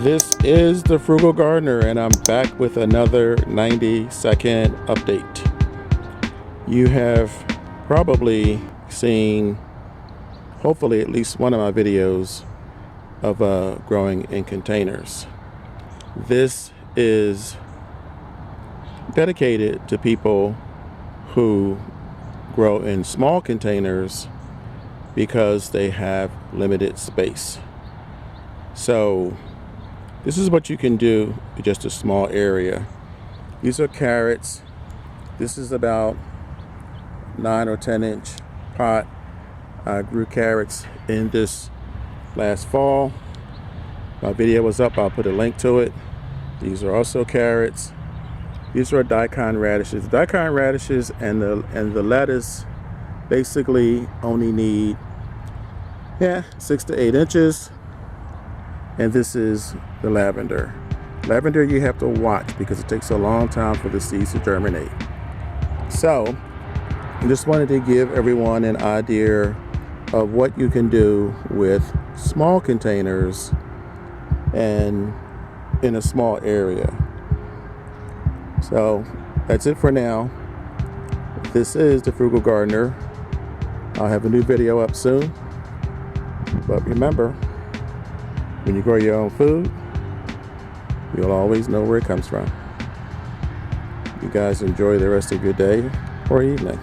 This is the Frugal Gardener, and I'm back with another 90-second update. You have probably seen, hopefully, at least one of my videos of growing in containers. This is dedicated to people who grow in small containers because they have limited space. So this is what you can do in just a small area. These are carrots. This is about 9 or 10 inch pot. I grew carrots in this last fall. My video was up, I'll put a link to it. These are also carrots. These are daikon radishes. The daikon radishes and the lettuce basically only need 6 to 8 inches. And this is the lavender. Lavender you have to watch because it takes a long time for the seeds to germinate. So I just wanted to give everyone an idea of what you can do with small containers and in a small area. So that's it for now. This is the Frugal Gardener. I'll have a new video up soon. But remember, when you grow your own food, you'll always know where it comes from. You guys enjoy the rest of your day or evening.